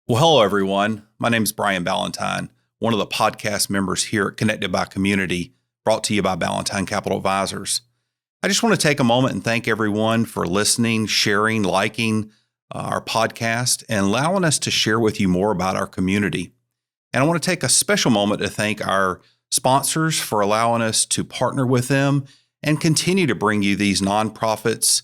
Well, hello, everyone. My name is Brian Ballantyne, one of the podcast members here at Connected by Community, brought to you by Ballantyne Capital Advisors. I just want to take a moment and thank everyone for listening, sharing, liking our podcast, and allowing us to share with you more about our community. And I want to take a special moment to thank our sponsors for allowing us to partner with them and continue to bring you these nonprofits,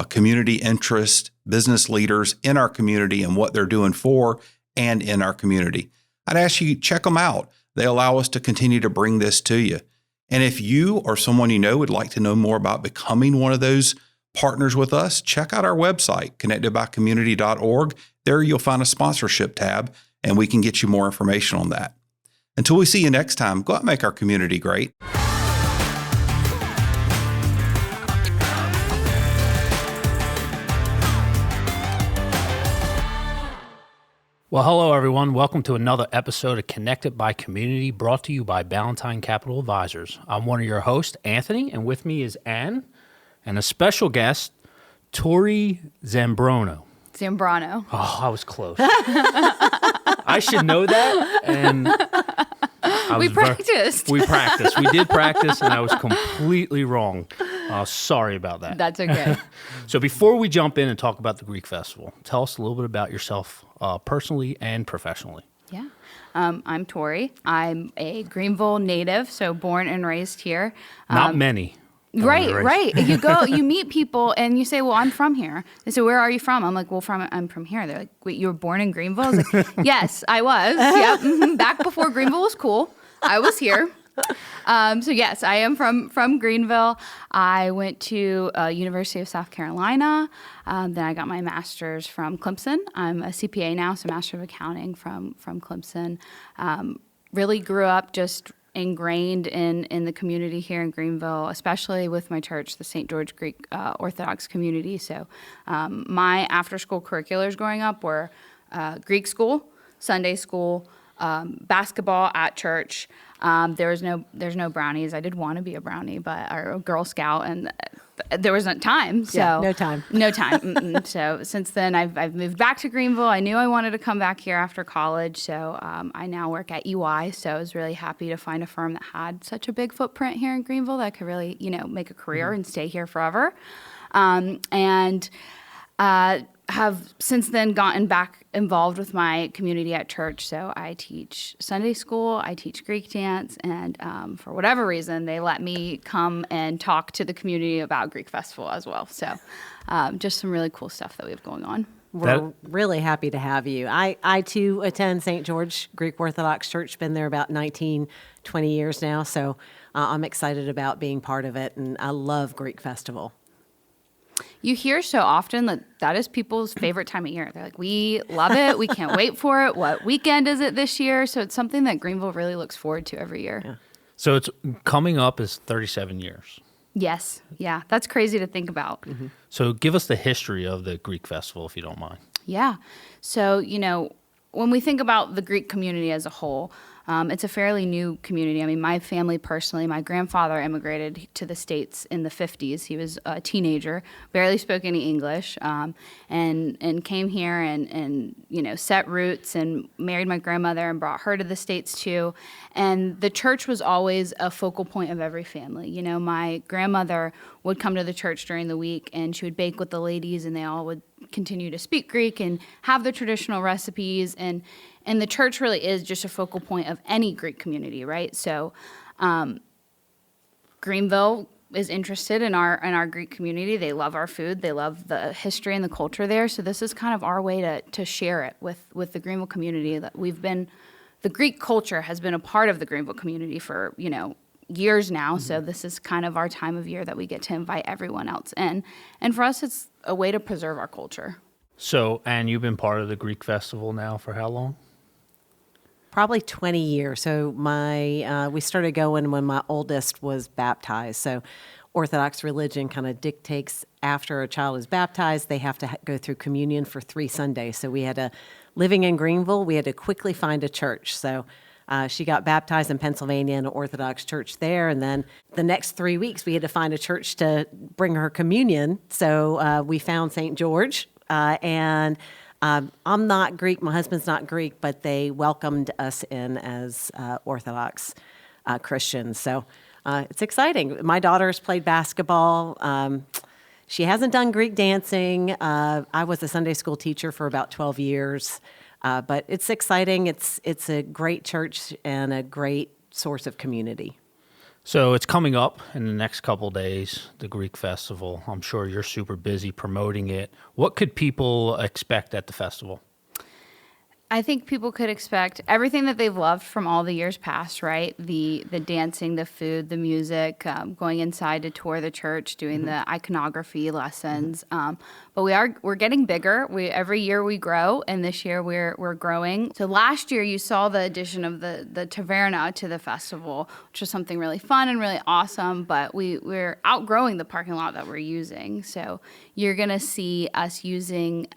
community interest, business leaders in our community and what they're doing for and in our community. I'd ask you to check them out. They allow us to continue to bring this to you. And if you or someone you know would like to know more about becoming one of those partners with us, check out our website, connectedbycommunity.org. There you'll find a sponsorship tab, and we can get you more information on that. Until we see you next time, go out and make our community great. Well, hello, everyone. Welcome to another episode of Connected by Community, brought to you by Ballantyne Capital Advisors. I'm one of your hosts, Anthony, and with me is Ann, and a special guest, Tori Zambrano. Zambrano. Oh, I was close. I should know that. And we practiced. We practiced. We did practice, and I was completely wrong. Sorry about that. That's okay. So before we jump in and talk about the Greek Festival, tell us a little bit about yourself personally and professionally. Yeah. I'm Tori. I'm a Greenville native, so born and raised here. Not many. Right. You meet people and you say, well, I'm from here. They say, where are you from? I'm like, I'm from here. They're like, wait, you were born in Greenville? I was like, yes, I was. Yep. Mm-hmm. Back before Greenville was cool. I was here. So yes, I am from Greenville. I went to University of South Carolina. Then I got my master's from Clemson. I'm a CPA now, so Master of Accounting from Clemson. Really grew up just ingrained in the community here in Greenville, especially with my church, the St. George Greek Orthodox community. So my after-school curriculars growing up were Greek school, Sunday school, basketball at church. There's no brownies. I did want to be a brownie, but or a Girl Scout, and there wasn't time. So yeah, no time. No time. So since then, I've moved back to Greenville. I knew I wanted to come back here after college, so I now work at EY. So I was really happy to find a firm that had such a big footprint here in Greenville that I could really, make a career and stay here forever. Have since then gotten back involved with my community at church. So I teach Sunday school, I teach Greek dance, and for whatever reason, they let me come and talk to the community about Greek Festival as well. So just some really cool stuff that we have going on. We're really happy to have you. I too attend St. George Greek Orthodox Church, been there about 19, 20 years now. So I'm excited about being part of it, and I love Greek Festival. You hear so often that is people's favorite time of year. They're like, we love it. We can't wait for it. What weekend is it this year? So it's something that Greenville really looks forward to every year. Yeah. So it's coming up is 37 years. Yes. Yeah. That's crazy to think about. Mm-hmm. So give us the history of the Greek Festival, if you don't mind. Yeah. So, when we think about the Greek community as a whole, it's a fairly new community. I mean, my family personally, my grandfather immigrated to the States in the 50s. He was a teenager, barely spoke any English, and came here and set roots and married my grandmother and brought her to the States too. And the church was always a focal point of every family. My grandmother would come to the church during the week and she would bake with the ladies, and they all would continue to speak Greek and have the traditional recipes, and the church really is just a focal point of any Greek community, right? So Greenville is interested in our Greek community. They love our food. They love the history and the culture there. So this is kind of our way to share it with the Greenville community. That the Greek culture has been a part of the Greenville community for, years now. Mm-hmm. So this is kind of our time of year that we get to invite everyone else in. And for us, it's a way to preserve our culture. So, and you've been part of the Greek Festival now for how long? Probably 20 years. So we started going when my oldest was baptized. So Orthodox religion kind of dictates after a child is baptized, they have to go through communion for 3 Sundays. So living in Greenville, we had to quickly find a church. So she got baptized in Pennsylvania in an Orthodox church there. And then the next 3 weeks, we had to find a church to bring her communion. So we found St. George. And I'm not Greek. My husband's not Greek, but they welcomed us in as Orthodox Christians. So it's exciting. My daughter's played basketball. She hasn't done Greek dancing. I was a Sunday school teacher for about 12 years. But it's exciting. It's a great church and a great source of community. So it's coming up in the next couple days, the Greek Festival. I'm sure you're super busy promoting it. What could people expect at the festival? I think people could expect everything that they've loved from all the years past, right? The dancing, the food, the music, going inside to tour the church, doing the iconography lessons. But we're getting bigger. Every year we grow, and this year we're growing. So last year you saw the addition of the Taverna to the festival, which was something really fun and really awesome. But we're outgrowing the parking lot that we're using. So you're gonna see us using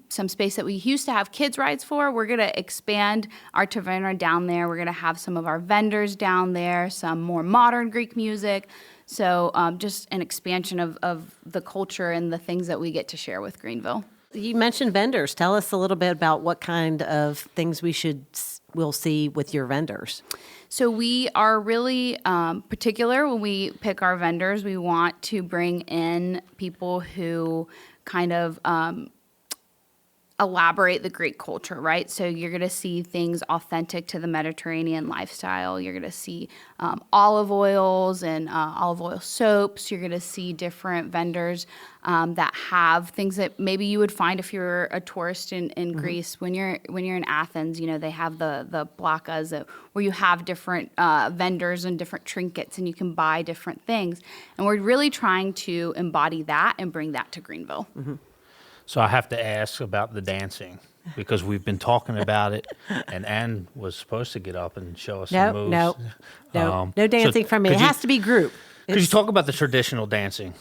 some space that we used to have kids rides for. We're gonna expand our Taverna down there. We're gonna have some of our vendors down there, some more modern Greek music. So just an expansion of the culture and the things that we get to share with Greenville. You mentioned vendors. Tell us a little bit about what kind of things we'll see with your vendors. So we are really particular when we pick our vendors. We want to bring in people who kind of elaborate the Greek culture, right? So you're going to see things authentic to the Mediterranean lifestyle. You're going to see olive oils and olive oil soaps. You're going to see different vendors that have things that maybe you would find if you're a tourist in Greece. When you're in Athens, they have the Plakas where you have different vendors and different trinkets, and you can buy different things. And we're really trying to embody that and bring that to Greenville. Mm-hmm. So I have to ask about the dancing because we've been talking about it, and Ann was supposed to get up and show us some moves. No dancing from me. It has to be group. Could you talk about the traditional dancing?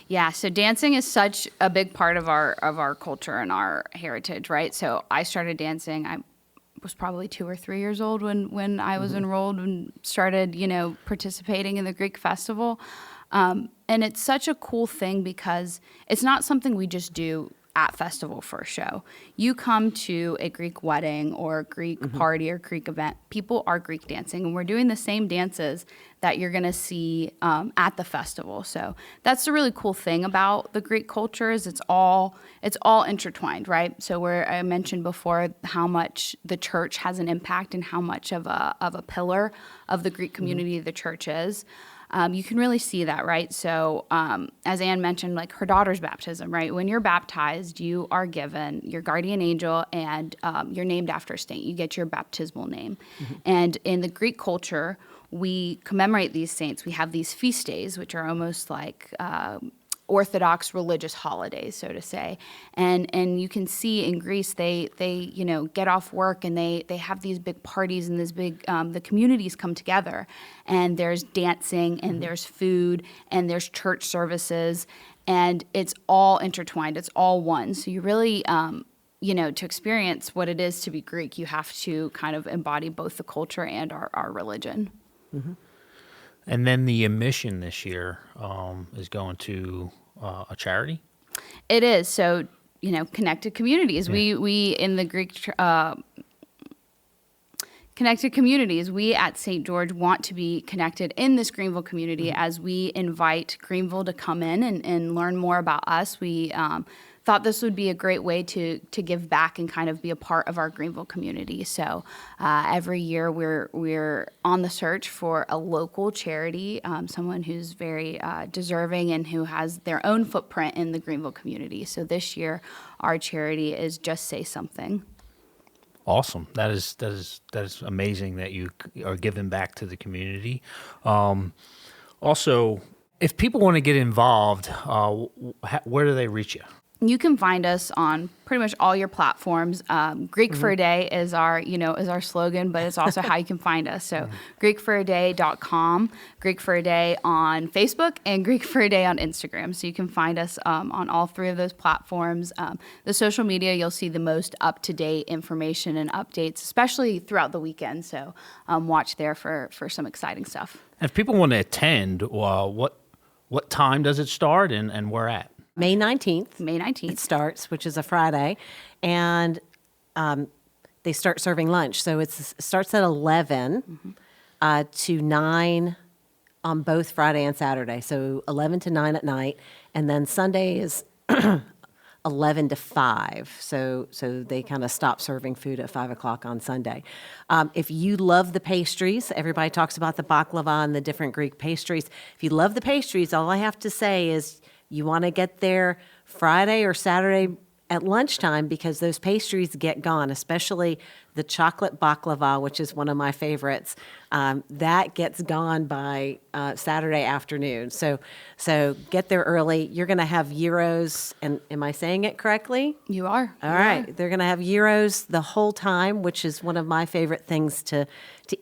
Yeah, so dancing is such a big part of our culture and our heritage, right? So I started dancing. I was probably 2 or 3 years old when I was enrolled and started, participating in the Greek festival. And it's such a cool thing because it's not something we just do at festival for a show. You come to a Greek wedding or a Greek party or Greek event, people are Greek dancing, and we're doing the same dances that you're going to see at the festival. So that's the really cool thing about the Greek culture is it's all intertwined, right? So where I mentioned before how much the church has an impact and how much of a pillar of the Greek community the church is. You can really see that, right? So as Ann mentioned, like her daughter's baptism, right? When you're baptized, you are given your guardian angel and you're named after a saint. You get your baptismal name. And in the Greek culture, we commemorate these saints. We have these feast days, which are almost like Orthodox religious holidays, so to say. And you can see in Greece, they get off work and they have these big parties and this big, the communities come together and there's dancing and there's food and there's church services and it's all intertwined. It's all one. So you really, to experience what it is to be Greek, you have to kind of embody both the culture and our religion. Mm-hmm. And then the mission this year is going to a charity? It is. So, connected communities. Yeah. We in the Greek connected communities, we at St. George want to be connected in this Greenville community as we invite Greenville to come in and learn more about us. We thought this would be a great way to give back and kind of be a part of our Greenville community. So every year we're on the search for a local charity, someone who's very deserving and who has their own footprint in the Greenville community. So this year our charity is Just Say Something. Awesome. That is amazing that you are giving back to the community. Also, if people want to get involved, where do they reach you? You can find us on pretty much all your platforms. Greek for a Day is our slogan, but it's also how you can find us. So GreekForADay.com, Greek for a Day on Facebook, and Greek for a Day on Instagram. So you can find us on all 3 of those platforms. The social media, you'll see the most up-to-date information and updates, especially throughout the weekend. So watch there for some exciting stuff. And if people want to attend, what time does it start and where at? May 19th. May It 19th. starts, which is a Friday, and they start serving lunch. So it starts at 11 to 9 on both Friday and Saturday. So 11 to 9 at night, and then Sunday is 11 to 5. So they kind of stop serving food at 5 o'clock on Sunday. If you love the pastries, everybody talks about the baklava and the different Greek pastries. If you love the pastries, all I have to say is you want to get there Friday or Saturday at lunchtime because those pastries get gone, especially the chocolate baklava, which is one of my favorites. That gets gone by Saturday afternoon. So get there early. You're going to have gyros, and am I saying it correctly? You are. All right. They're going to have gyros the whole time, which is one of my favorite things to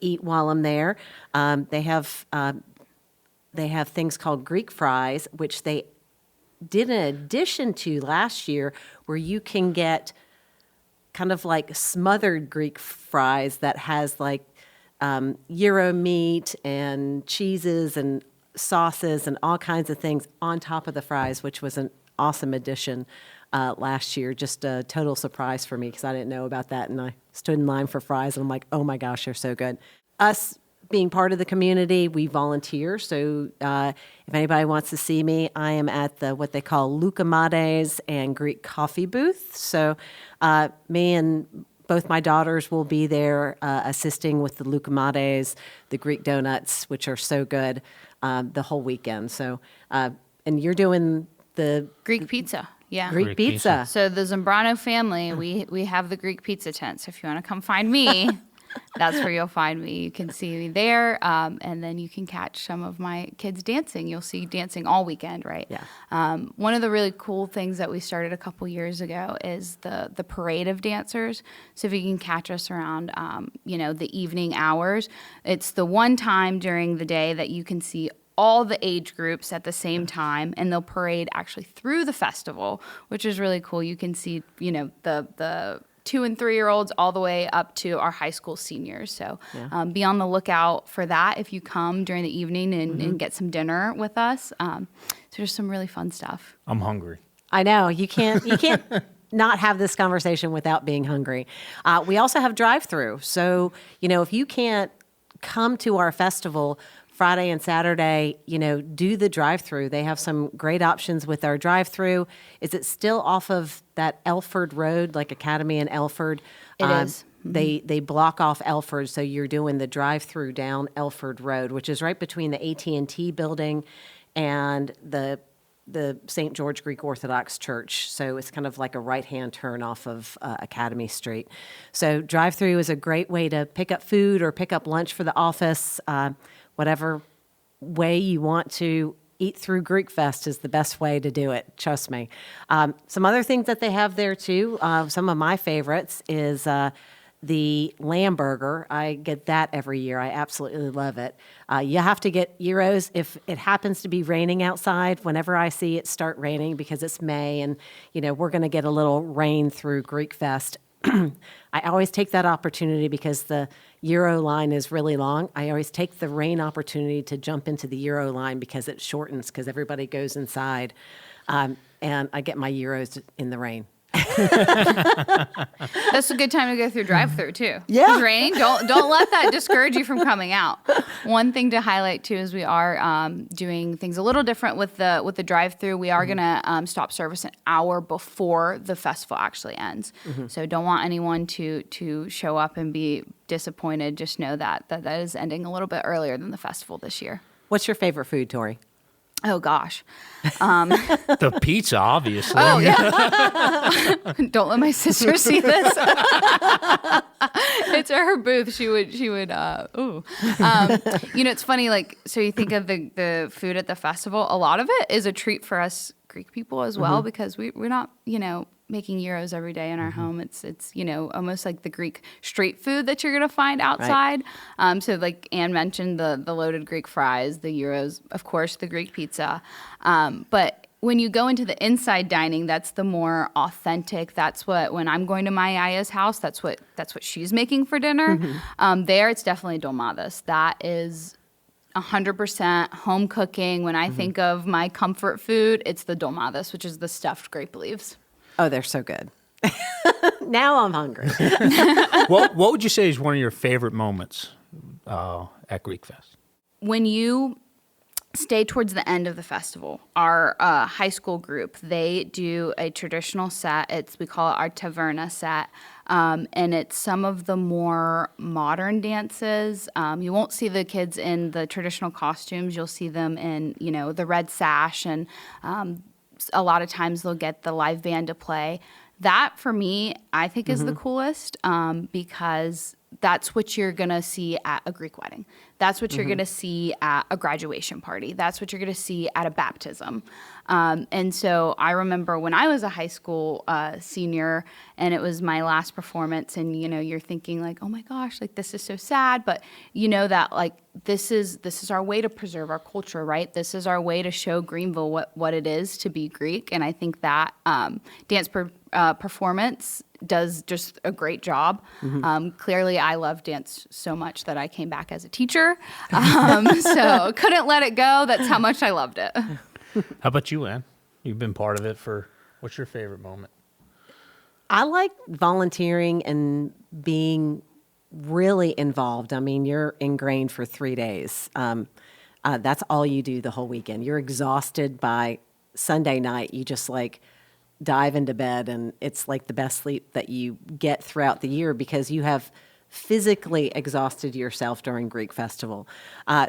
eat while I'm there. They have things called Greek fries, which they did an addition to last year, where you can get kind of like smothered Greek fries that has like gyro meat and cheeses and sauces and all kinds of things on top of the fries, which was an awesome addition last year. Just a total surprise for me because I didn't know about that. And I stood in line for fries and I'm like, oh my gosh, they're so good. Us being part of the community, we volunteer. So if anybody wants to see me, I am at the what they call Loukamades and Greek coffee booth. So me and both my daughters will be there assisting with the Loukamades, the Greek donuts, which are so good, the whole weekend. So and you're doing the Greek pizza. Yeah. Greek Greek pizza. So the Zambrano family, we have the Greek pizza tent. So if you want to come find me, that's where you'll find me. You can see me there, and then you can catch some of my kids dancing. You'll see dancing all weekend, right? Yeah. One of the really cool things that we started a couple years ago is the parade of dancers. So if you can catch us around, the evening hours, it's the one time during the day that you can see all the age groups at the same time, and they'll parade actually through the festival, which is really cool. You can see, the 2 and 3 year olds all the way up to our high school seniors. So be on the lookout for that if you come during the evening and get some dinner with us. So there's some really fun stuff. I'm hungry. I know you can't not have this conversation without being hungry. We also have drive-through. So, if you can't come to our festival Friday and Saturday, do the drive-through. They have some great options with our drive-through. Is it still off of that Elford Road, like Academy and Elford? It is. They block off Elford, so you're doing the drive-through down Elford Road, which is right between the AT&T building and the St. George Greek Orthodox Church. So it's kind of like a right-hand turn off of Academy Street. So drive-through is a great way to pick up food or pick up lunch for the office. Whatever way you want to eat through Greek Fest is the best way to do it. Trust me. Some other things that they have there too, some of my favorites is the lamb burger. I get that every year. I absolutely love it. You have to get gyros if it happens to be raining outside. Whenever I see it start raining, because it's May and, we're going to get a little rain through Greek Fest. I always take that opportunity because the Euro line is really long. I always take the rain opportunity to jump into the Euro line because it shortens because everybody goes inside. And I get my Euros in the rain. That's a good time to go through drive-through too. Yeah. It's raining. Don't let that discourage you from coming out. One thing to highlight too is we are doing things a little different with the drive-through. We are gonna stop service an hour before the festival actually ends. So don't want anyone to show up and be disappointed. Just know that is ending a little bit earlier than the festival this year. What's your favorite food, Tori? Oh gosh. The pizza, obviously. Oh yeah. Don't let my sister see this. It's at her booth. She would ooh. It's funny, so you think of the food at the festival, a lot of it is a treat for us Greek people as well, because we're not, making gyros every day in our home. It's almost like the Greek street food that you're going to find outside. Right. So like Anne mentioned, the loaded Greek fries, the gyros, of course, the Greek pizza. But when you go into the inside dining, that's the more authentic. That's what, when I'm going to my Aya's house, that's what she's making for dinner. There, it's definitely dolmadas. That is 100% home cooking. When I think of my comfort food, it's the dolmadas, which is the stuffed grape leaves. Oh, they're so good. Now I'm hungry. What would you say is one of your favorite moments at Greek Fest? When you stay towards the end of the festival, our high school group, they do a traditional set. We call it our Taverna set. And it's some of the more modern dances. You won't see the kids in the traditional costumes. You'll see them in, the red sash. And a lot of times they'll get the live band to play. That, for me, I think is the coolest because that's what you're going to see at a Greek wedding. That's what you're going to see at a graduation party. That's what you're going to see at a baptism. And so I remember when I was a high school senior and it was my last performance and, you're thinking like, oh my gosh, like this is so sad. But you know that like this is our way to preserve our culture, right? This is our way to show Greenville what it is to be Greek. And I think that dance performance does just a great job. Clearly, I love dance so much that I came back as a teacher. So couldn't let it go. That's how much I loved it. How about you, Ann? You've been part of it what's your favorite moment? I like volunteering and being really involved. I mean, you're ingrained for 3 days. That's all you do the whole weekend. You're exhausted by Sunday night. You just dive into bed, and it's like the best sleep that you get throughout the year because you have physically exhausted yourself during Greek Festival.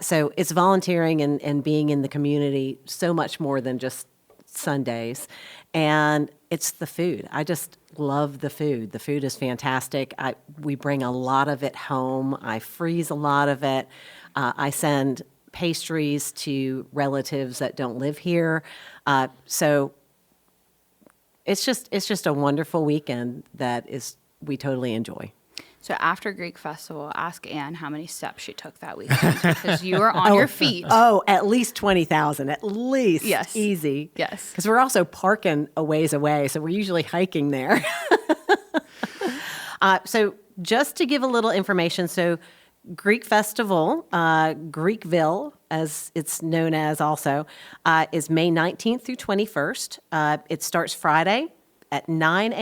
So it's volunteering and being in the community so much more than just Sundays. And it's the food. I just love the food. The food is fantastic. We bring a lot of it home. I freeze a lot of it. I send pastries to relatives that don't live here. So it's just a wonderful weekend we totally enjoy. So after Greek Festival, ask Ann how many steps she took that weekend because you were on your feet. Oh, at least 20,000, at least. Yes. Easy. Yes. Because we're also parking a ways away, so we're usually hiking there. So just to give a little information, so Greek Festival, Greekville, as it's known as also, is May 19th through 21st. It starts Friday at 11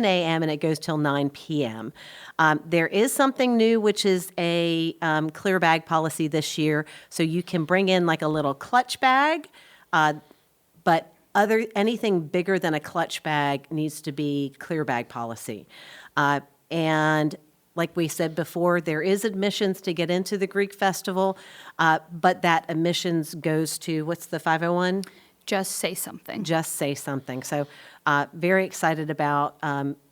a.m. and it goes till 9 p.m. There is something new, which is a clear bag policy this year. So you can bring in like a little clutch bag, but anything bigger than a clutch bag needs to be clear bag policy. And like we said before, there is admissions to get into the Greek Festival, but that admissions goes to, what's the 501? Just say something. Just say something. So very excited about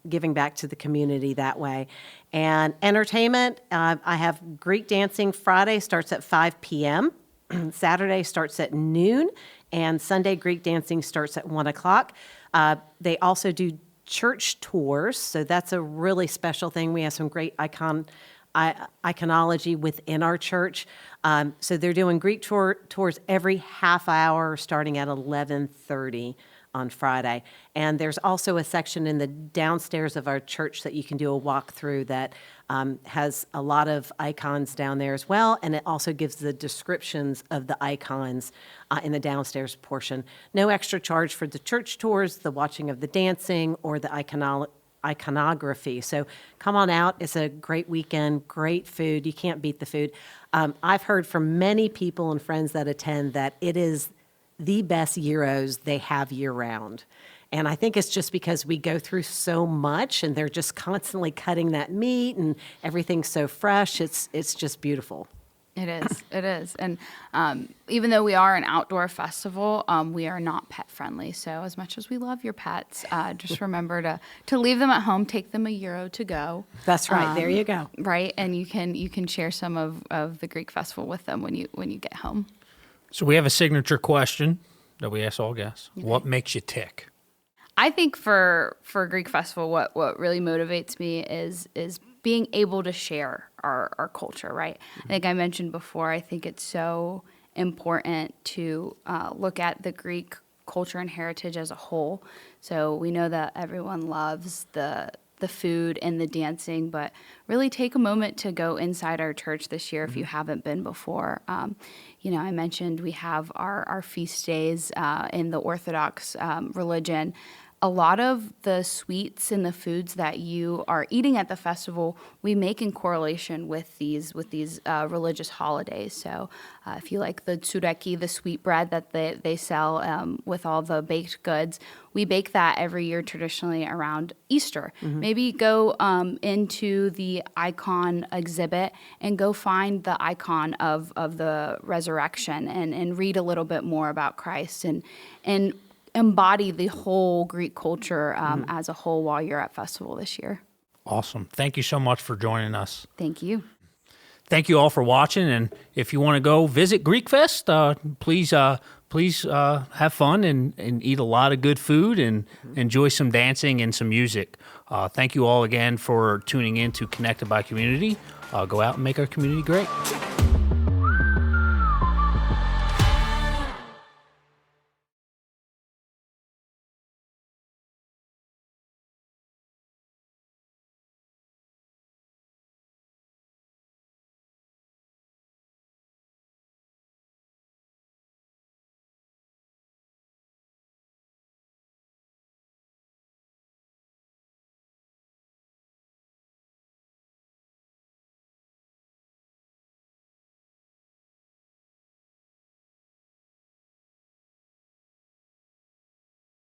giving back to the community that way. And entertainment, I have Greek dancing. Friday starts at 5 p.m. Saturday starts at noon. And Sunday Greek dancing starts at 1 o'clock. They also do church tours. So that's a really special thing. We have some great iconology within our church. So they're doing Greek tours every half hour starting at 11:30 on Friday. And there's also a section in the downstairs of our church that you can do a walk through that has a lot of icons down there as well. And it also gives the descriptions of the icons in the downstairs portion. No extra charge for the church tours, the watching of the dancing, or the iconography. So come on out. It's a great weekend, great food. You can't beat the food. I've heard from many people and friends that attend that it is the best gyros they have year round. And I think it's just because we go through so much and they're just constantly cutting that meat and everything's so fresh. It's just beautiful. It is. And even though we are an outdoor festival, we are not pet friendly. So as much as we love your pets, just remember to leave them at home, take them a Euro to go. That's right. There you go. Right. And you can share some of the Greek festival with them when you get home. So we have a signature question that we ask all guests. Okay. What makes you tick? I think for Greek festival, what really motivates me is being able to share our culture, right? I think I mentioned before, I think it's so important to look at the Greek culture and heritage as a whole. So we know that everyone loves the the food and the dancing, but really take a moment to go inside our church this year if you haven't been before. I mentioned we have our feast days in the Orthodox religion. A lot of the sweets and the foods that you are eating at the festival, we make in correlation with these religious holidays. So if you like the tsureki, the sweet bread that they sell with all the baked goods, we bake that every year traditionally around Easter. Maybe go into the icon exhibit and go find the icon of the resurrection and read a little bit more about Christ and embody the whole Greek culture as a whole while you're at festival this year. Awesome. Thank you so much for joining us. Thank you. Thank you all for watching. And if you want to go visit Greekfest, please have fun and eat a lot of good food and enjoy some dancing and some music. Thank you all again for tuning in to Connected by Community. Go out and make our community great.